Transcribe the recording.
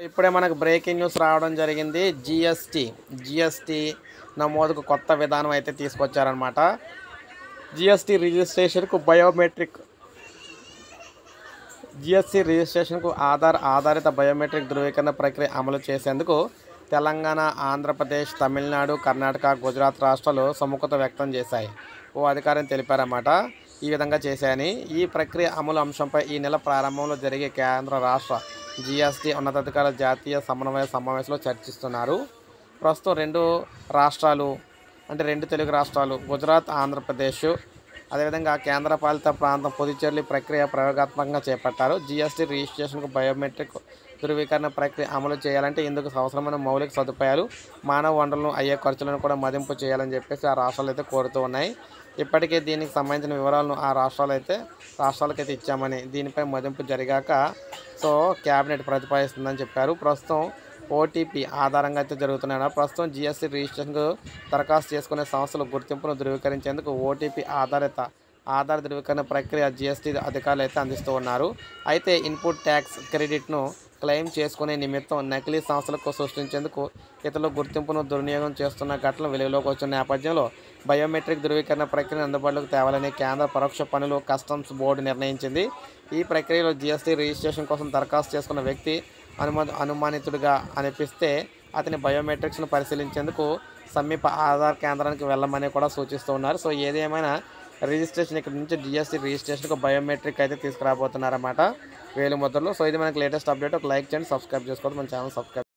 ఇప్పుడే మనకు breaking news రావడం జరిగింది. జిఎస్టీ నమోదుకు కొత్త విధానం అయితే తీసుకొచ్చారనమాట. జిఎస్టీ రిజిస్ట్రేషన్కు బయోమెట్రిక్ జిఎస్టీ రిజిస్ట్రేషన్కు ఆధారిత బయోమెట్రిక్ ధృవీకరణ ప్రక్రియ అమలు చేసేందుకు తెలంగాణ, ఆంధ్రప్రదేశ్, తమిళనాడు, కర్ణాటక, గుజరాత్ రాష్ట్రాలు సుముఖత వ్యక్తం చేశాయి. ఓ అధికారి తెలిపారన్నమాట. ఈ విధంగా చేశాయని. ఈ ప్రక్రియ అమలు అంశంపై ఈ నెల ప్రారంభంలో జరిగే కేంద్ర, రాష్ట్ర జిఎస్టీ ఉన్నతాధికారుల జాతీయ సమన్వయ సమావేశంలో చర్చిస్తున్నారు. ప్రస్తుతం రెండు తెలుగు రాష్ట్రాలు గుజరాత్, ఆంధ్రప్రదేశ్, అదేవిధంగా కేంద్రపాలిత ప్రాంతం పుదుచ్చేరి ప్రక్రియ ప్రయోగాత్మకంగా చేపట్టారు. జిఎస్టీ రిజిస్ట్రేషన్కు బయోమెట్రిక్ ధృవీకరణ ప్రక్రియ అమలు చేయాలంటే ఇందుకు అవసరమైన మౌలిక సదుపాయాలు, మానవ వనరులను, అయ్యే ఖర్చులను కూడా మదింపు చేయాలని చెప్పేసి ఆ రాష్ట్రాలు అయితే కోరుతూ ఉన్నాయి. ఇప్పటికే దీనికి సంబంధించిన వివరాలను ఆ రాష్ట్రాలకైతే ఇచ్చామని, దీనిపై మదింపు జరిగాక క్యాబినెట్ ప్రతిపాదిస్తుందని చెప్పారు. ప్రస్తుతం ఓటీపీ ఆధారంగా అయితే జరుగుతున్నాయి. ప్రస్తుతం జిఎస్టీ రిజిస్ట్రేషన్కు దరఖాస్తు చేసుకునే సంస్థల గుర్తింపును ధృవీకరించేందుకు ఓటీపీ ఆధార ధృవీకరణ ప్రక్రియ జిఎస్టీ అధికారులు అయితే అందిస్తూ ఉన్నారు. అయితే ఇన్పుట్ ట్యాక్స్ క్రెడిట్ను క్లెయిమ్ చేసుకునే నిమిత్తం నకిలీ సంస్థలకు సృష్టించేందుకు ఇతరుల గుర్తింపును దుర్వినియోగం చేస్తున్న ఘటనలు వెలుగులోకి వచ్చిన నేపథ్యంలో బయోమెట్రిక్ ధృవీకరణ ప్రక్రియను అందుబాటులోకి తేవాలని కేంద్ర పరోక్ష పన్నులు కస్టమ్స్ బోర్డు నిర్ణయించింది. ఈ ప్రక్రియలో జిఎస్టీ రిజిస్ట్రేషన్ కోసం దరఖాస్తు చేసుకున్న వ్యక్తి అనుమానితుడిగా అనిపిస్తే అతని బయోమెట్రిక్స్ను పరిశీలించేందుకు సమీప ఆధార్ కేంద్రానికి వెళ్ళమని కూడా సూచిస్తూ ఉన్నారు. ఏదేమైనా రిజిస్ట్రేషన్ ఇక్కడ నుంచి జిఎస్టీ రిజిస్ట్రేషన్కు బయోమెట్రిక్ అయితే తీసుకురాబోతున్నారన్నమాట, వేలిముద్రలు. ఇది మనకి లేటెస్ట్ అప్డేట్. ఒక లైక్ చేయండి, సబ్స్క్రైబ్ చేసుకోండి, మన ఛానల్ సబ్స్క్రైబ్